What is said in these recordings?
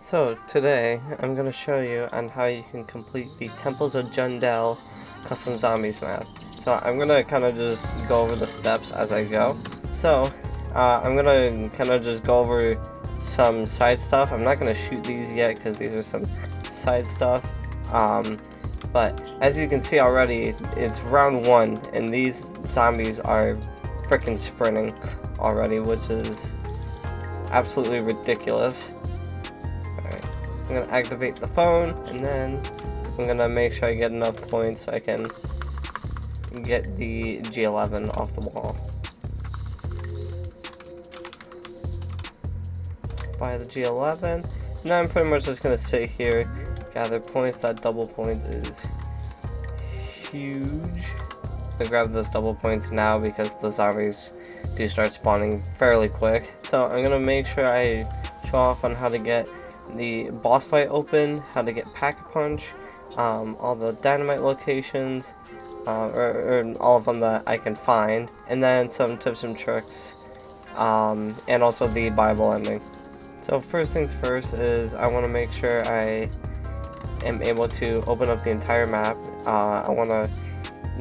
So today I'm going to show you on how you can complete the Temples of Jundell custom zombies map. So I'm going to kind of just go over the steps as I go. So I'm going to kind of just go over some side stuff. I'm not going to shoot these yet because these are some side stuff. But as you can see already, it's round 1 and these zombies are freaking sprinting already, which is absolutely ridiculous. I'm going to activate the phone, and then I'm going to make sure I get enough points so I can get the G11 off the wall. Buy the G11. Now I'm pretty much just going to sit here, gather points. That double points is huge. I'm going to grab those double points now because the zombies do start spawning fairly quick. So I'm going to make sure I show off on how to get the boss fight open, how to get Pack-a-Punch, all the dynamite locations, or all of them that I can find, and then some tips and tricks, and also the Bible ending. So first things first is I want to make sure I am able to open up the entire map. I want to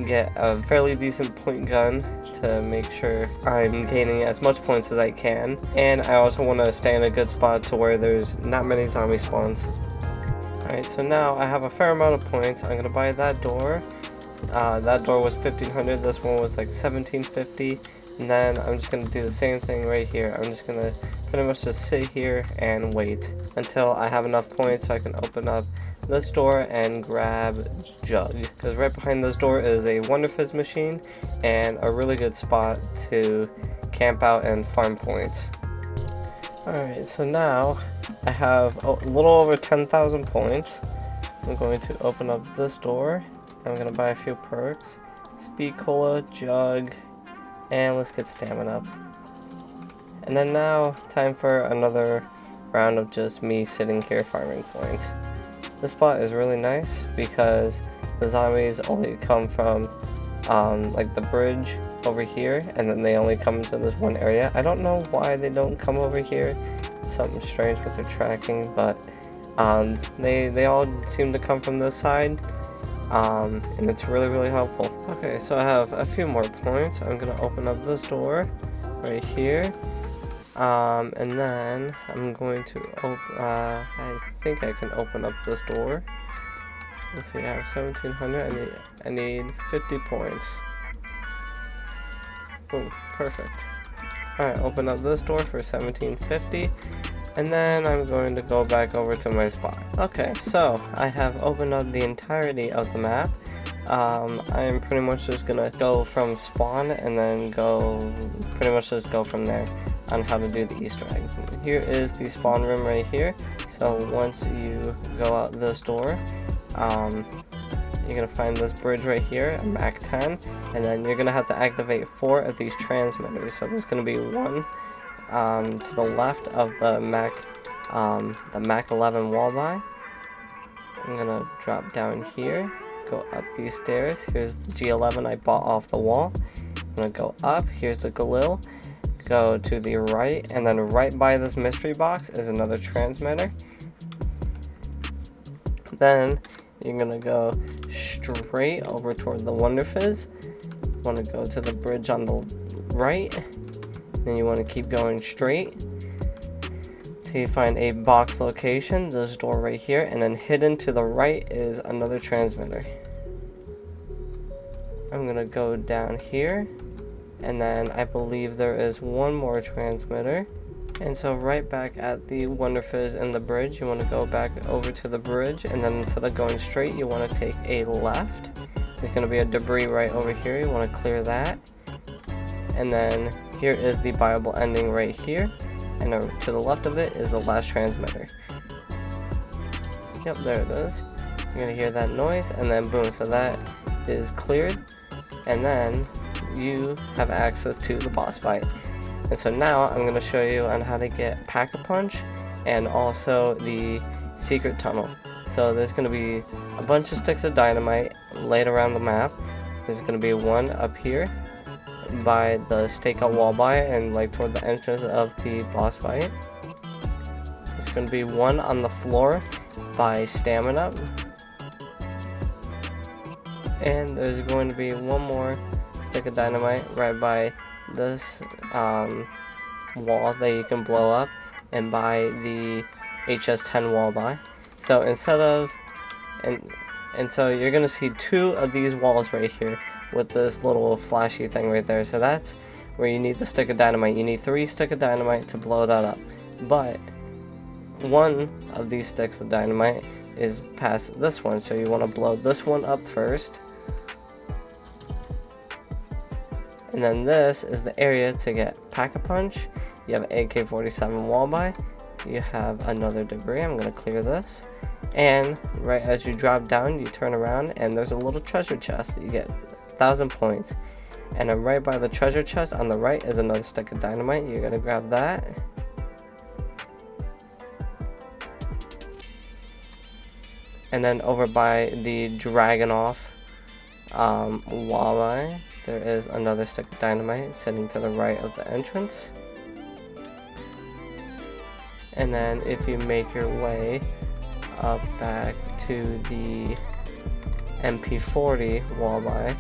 get a fairly decent point gun to make sure I'm gaining as much points as I can, and I also want to stay in a good spot to where there's not many zombie spawns. Alright, so now I have a fair amount of points. I'm going to buy that door. That door was 1500, this one was like 1750, and then I'm just going to do the same thing right here. I'm just going to pretty much just sit here and wait until I have enough points so I can open up this door and grab Jug, because right behind this door is a Wonder Fizz machine and a really good spot to camp out and farm points. Alright, so now I have a little over 10,000 points. I'm going to open up this door. I'm going to buy a few perks, Speed Cola, Jug, and let's get stamina up. And then now, time for another round of just me sitting here farming points. This spot is really nice because the zombies only come from like the bridge over here, and then they only come to this one area. I don't know why they don't come over here. It's something strange with their tracking, but they all seem to come from this side, and it's really helpful. Okay, so I have a few more points. I'm gonna open up this door right here. And then I'm going to I think I can open up this door. Let's see, I have 1700. I need 50 points. Boom, perfect. Alright, open up this door for 1750, and then I'm going to go back over to my spot. Okay, so I have opened up the entirety of the map. I'm pretty much just gonna go from spawn and then pretty much just go from there on how to do the Easter egg. Here is the spawn room right here. So once you go out this door, you're gonna find this bridge right here, a Mac 10, and then you're gonna have to activate 4 of these transmitters. So there's gonna be one to the left of the Mac 11 walleye. I'm gonna drop down here, go up these stairs. Here's the G11 I bought off the wall. I'm gonna go up. Here's the Galil. Go to the right, and then right by this mystery box is another transmitter. Then you're gonna go straight over toward the Wonder Fizz. You want to go to the bridge on the right, then you want to keep going straight till you find a box location, this door right here, and then hidden to the right is another transmitter. I'm gonna go down here, and then I believe there is one more transmitter. And so right back at the Wonder Fizz and the bridge, you want to go back over to the bridge, and then instead of going straight, you want to take a left. There's going to be a debris right over here. You want to clear that. And then here is the Bible ending right here. And to the left of it is the last transmitter. Yep, there it is. You're going to hear that noise, and then boom, so that is cleared. And then you have access to the boss fight. And so now I'm going to show you on how to get Pack-a-Punch and also the secret tunnel. So there's going to be a bunch of sticks of dynamite laid around the map. There's going to be one up here by the stakeout wall by and like toward the entrance of the boss fight. Just going to be one on the floor by stamina. And there's going to be one more stick of dynamite right by this wall that you can blow up, and by the HS10 wall by. So instead of, and so you're going to see two of these walls right here with this little flashy thing right there. So that's where you need the stick of dynamite. You need 3 sticks of dynamite to blow that up. But one of these sticks of dynamite is past this one, so you want to blow this one up first. And then this is the area to get Pack-a-Punch. You have AK-47 wall by. You have another debris. I'm going to clear this. And right as you drop down, you turn around and there's a little treasure chest. You get 1,000 points. And then right by the treasure chest on the right is another stick of dynamite. You're going to grab that. And then over by the Dragonoff walleye, there is another stick of dynamite sitting to the right of the entrance. And then if you make your way up back to the MP40 walleye,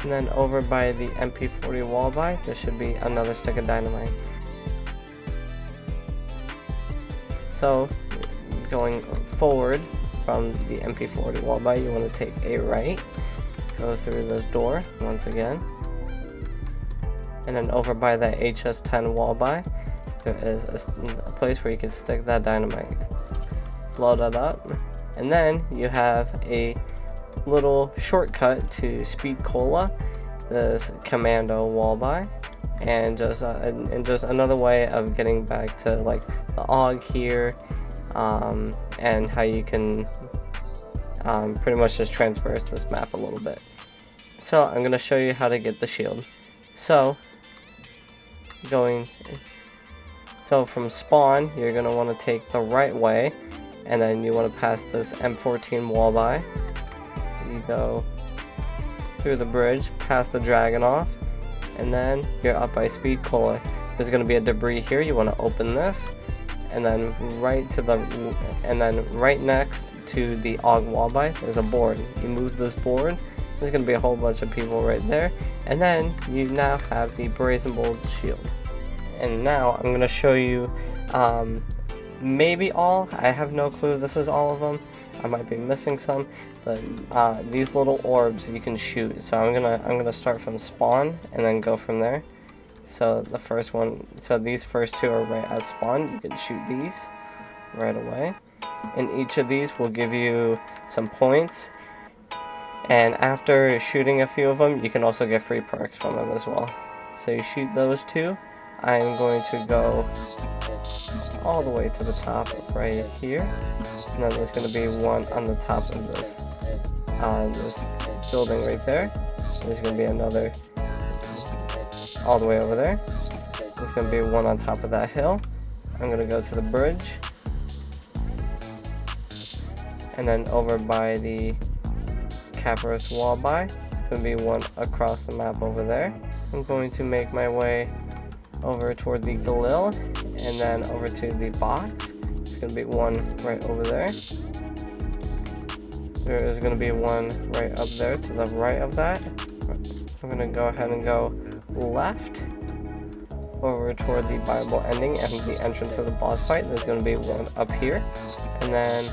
and then over by the MP40 walleye, there should be another stick of dynamite. So going forward from the MP40 walleye, you want to take a right, go through this door once again, and then over by that HS10 walleye, there is a place where you can stick that dynamite. Blow that up, and then you have a little shortcut to Speed Cola, this Commando walleye, and just another way of getting back to like the AUG here, and how you can pretty much just traverse this map a little bit. So I'm going to show you how to get the shield. So from spawn, you're going to want to take the right way, and then you want to pass this M14 walleye. You go through the bridge, past the Dragonoff, and then you're up by Speed Cola. There's going to be a debris here. You want to open this, and then right next to the AUG walleye, there's a board. You move this board. There's going to be a whole bunch of people right there, and then you now have the Brazen Bolt shield. And now I'm going to show you maybe all. I have no clue this is all of them. I might be missing some, but these little orbs you can shoot. So I'm gonna start from spawn and then go from there. So the first one, so these first two are right at spawn. You can shoot these right away, and each of these will give you some points. And after shooting a few of them, you can also get free perks from them as well. So you shoot those two. I'm going to go all the way to the top right here, and then there's going to be one on the top of this building right there. There's going to be another all the way over there. There's going to be one on top of that hill. I'm going to go to the bridge, and then over by the Capros walleye, it's going to be one across the map over there. I'm going to make my way over toward the Galil, and then over to the box. There's going to be one right over there. There is going to be one right up there to the right of that. I'm going to go ahead and go left over toward the Bible ending and the entrance of the boss fight. There's going to be one up here, and then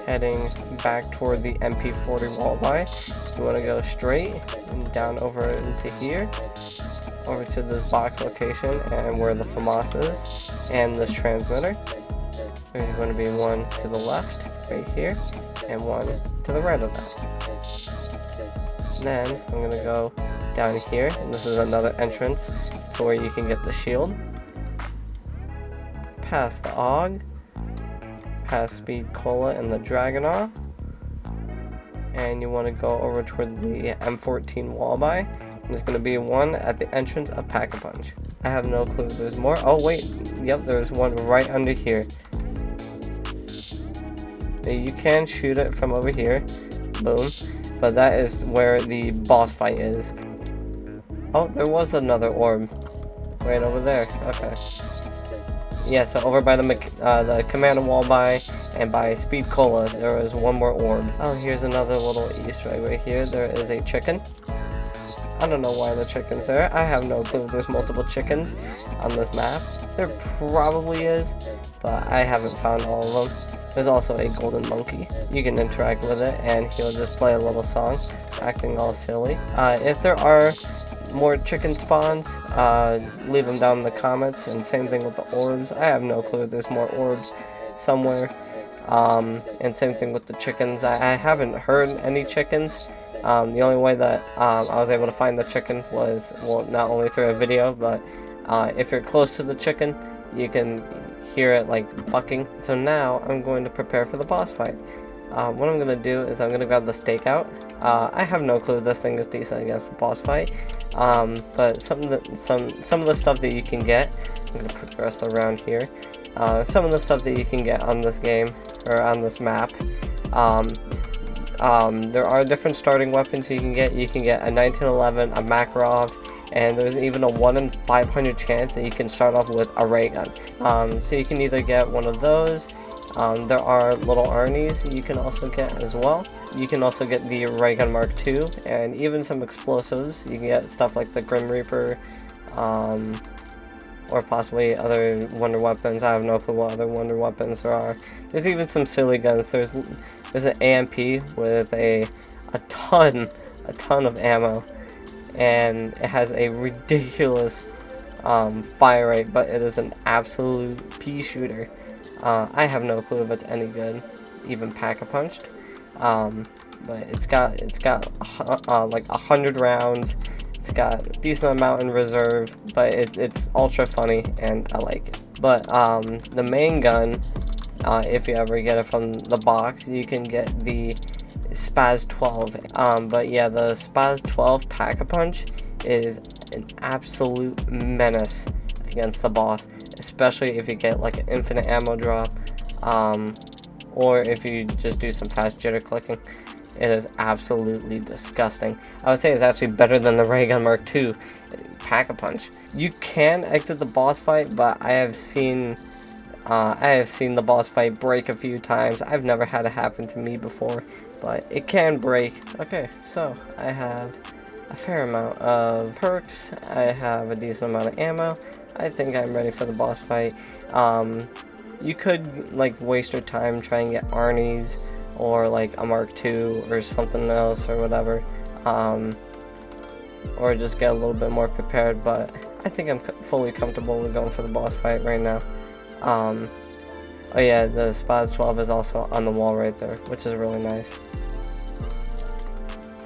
heading back toward the MP40 walleye, you want to go straight and down over into here, over to this box location and where the FAMAS is, and this transmitter. There's going to be one to the left right here, and one to the right of that. Then I'm going to go down here, and this is another entrance to where you can get the shield. Past the AUG, past Speed Cola and the Dragonoff, and you want to go over toward the M14 walleye. There's going to be one at the entrance of Pack-a-Punch. I have no clue if there's more. Oh wait, yep, there's one right under here. You can shoot it from over here, boom, but that is where the boss fight is. Oh, there was another orb right over there. Okay. yeah, so over by the command wall and by Speed Cola, there is one more orb. Oh, here's another little Easter egg right here. There is a chicken. I don't know why the chicken's there. I have no clue if there's multiple chickens on this map. There probably is, but I haven't found all of them. There's also a golden monkey. You can interact with it and he'll just play a little song, acting all silly. If there are more chicken spawns, leave them down in the comments, and same thing with the orbs. I have no clue if there's more orbs somewhere. And same thing with the chickens. I haven't heard any chickens. The only way that I was able to find the chicken was, well, not only through a video, but if you're close to the chicken, you can hear it like bucking. So now I'm going to prepare for the boss fight. What I'm going to do is I'm going to grab the stake out. I have no clue if this thing is decent against the boss fight, but some of the stuff that you can get, I'm going to progress around here. Some of the stuff that you can get on this game, or on this map, there are different starting weapons you can get. You can get a 1911, a Makarov, and there's even a 1 in 500 chance that you can start off with a ray gun. So you can either get one of those. There are little Arnie's you can also get as well. You can also get the ray gun Mark II, and even some explosives. You can get stuff like the Grim Reaper, or possibly other wonder weapons. I have no clue what other wonder weapons there are. There's even some silly guns. There's an AMP with a ton of ammo, and it has a ridiculous fire rate, but it is an absolute pea shooter. I have no clue if it's any good, even Pack-a-Punched. But it's got like 100 rounds. It's got a decent amount in reserve, but it's ultra funny and I like it. But the main gun, if you ever get it from the box, you can get the Spaz 12. But yeah, the Spaz 12 Pack-a-Punch is an absolute menace against the boss, especially if you get like an infinite ammo drop, or if you just do some fast jitter clicking. It is absolutely disgusting. I would say it's actually better than the Ray Gun Mark II Pack-a-Punch. You can exit the boss fight, but I have seen the boss fight break a few times. I've never had it happen to me before, but it can break. Okay, so I have a fair amount of perks. I have a decent amount of ammo. I think I'm ready for the boss fight. You could like waste your time trying to get Arnie's or like a Mark II or something else or whatever, or just get a little bit more prepared, but I think I'm fully comfortable with going for the boss fight right now. Oh yeah, the Spaz 12 is also on the wall right there, which is really nice.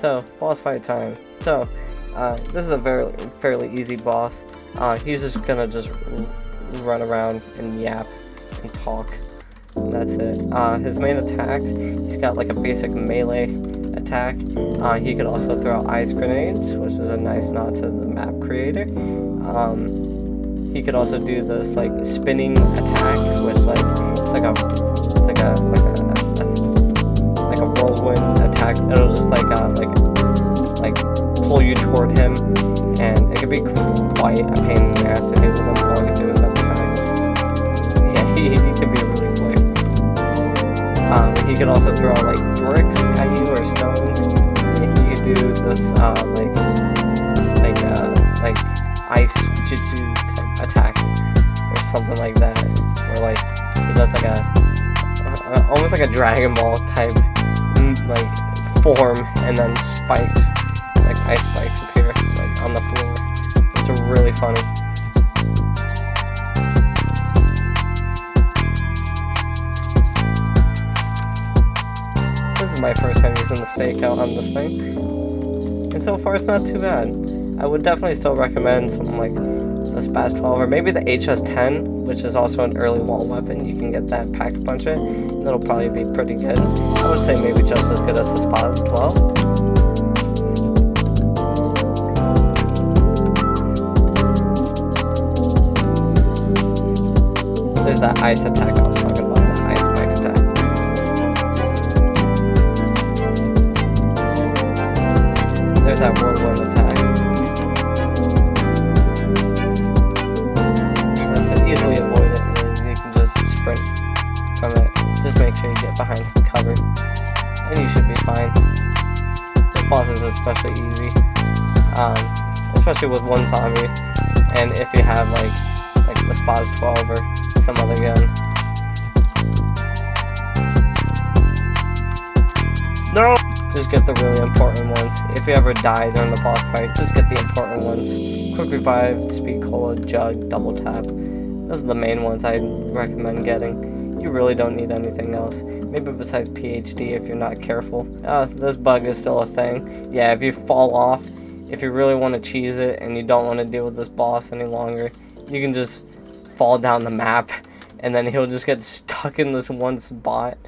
So, boss fight time. So, this is a fairly easy boss. He's just gonna run around and yap and talk. And that's it. His main attacks, he's got like a basic melee attack. He could also throw ice grenades, which is a nice nod to the map creator. He could also do this like spinning attack, which like a whirlwind attack. It'll just like pull you toward him, and it could be quite a pain in the ass to do with him while he's doing that attack. Yeah, he can be really quick. He could also throw like bricks at you or stones. And he could do this like ice jitsu type attack or something like that, or like he does like a almost like a Dragon Ball type like form, and then spikes, like ice spikes appear like on the floor. It's really funny. This is my first time using the stake out on this thing, and so far it's not too bad. I would definitely still recommend something like the Spaz 12, or maybe the HS10, which is also an early wall weapon. You can get that Pack-a-Punch it, and it'll probably be pretty good. I would say maybe just as good as the Spaz 12. There's that ice attack I was talking about, that ice spike attack. There's that whirlwind attack. Easily avoid it behind some cover, and you should be fine. This boss is especially easy, especially with one zombie, and if you have like the Spaz 12 or some other gun. No! Just get the really important ones. If you ever die during the boss fight, just get the important ones. Quick revive, speed cola, jug, double tap. Those are the main ones I recommend getting. You really don't need anything else. Maybe besides PhD if you're not careful. This bug is still a thing. Yeah, if you fall off, if you really want to cheese it and you don't want to deal with this boss any longer, you can just fall down the map and then he'll just get stuck in this one spot.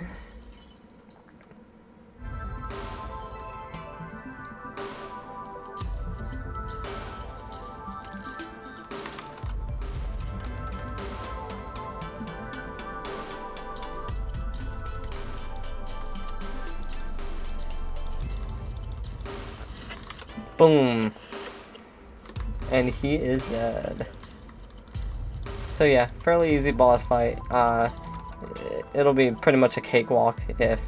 Boom. And he is dead. So yeah, fairly easy boss fight. It'll be pretty much a cakewalk if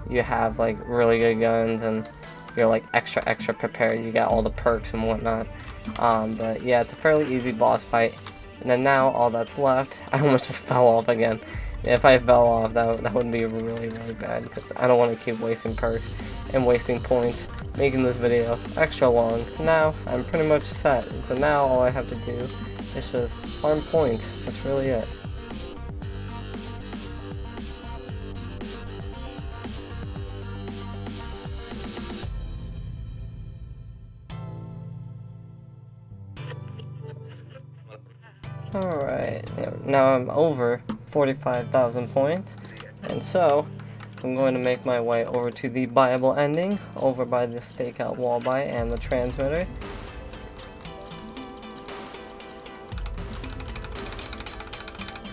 you have like really good guns and you're like extra prepared. You got all the perks and whatnot. But yeah, it's a fairly easy boss fight. And then now all that's left, I almost just fell off again. If I fell off, that would be really bad because I don't want to keep wasting perks and wasting points, making this video extra long. Now I'm pretty much set, so now all I have to do is just farm points. That's really it. Alright, now I'm over 45,000 points, and so I'm going to make my way over to the Bible ending, over by the stakeout wall by and the transmitter.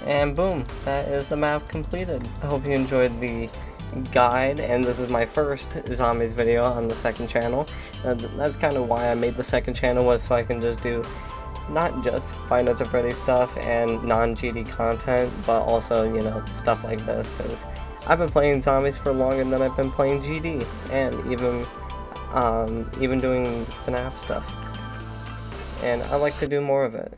And boom, that is the map completed. I hope you enjoyed the guide, and this is my first zombies video on the second channel. That's kind of why I made the second channel, was so I can just do not just Five Nights at Freddy's stuff and non-GD content, but also, you know, stuff like this, because I've been playing zombies for longer than I've been playing GD, and even doing FNAF stuff, and I like to do more of it.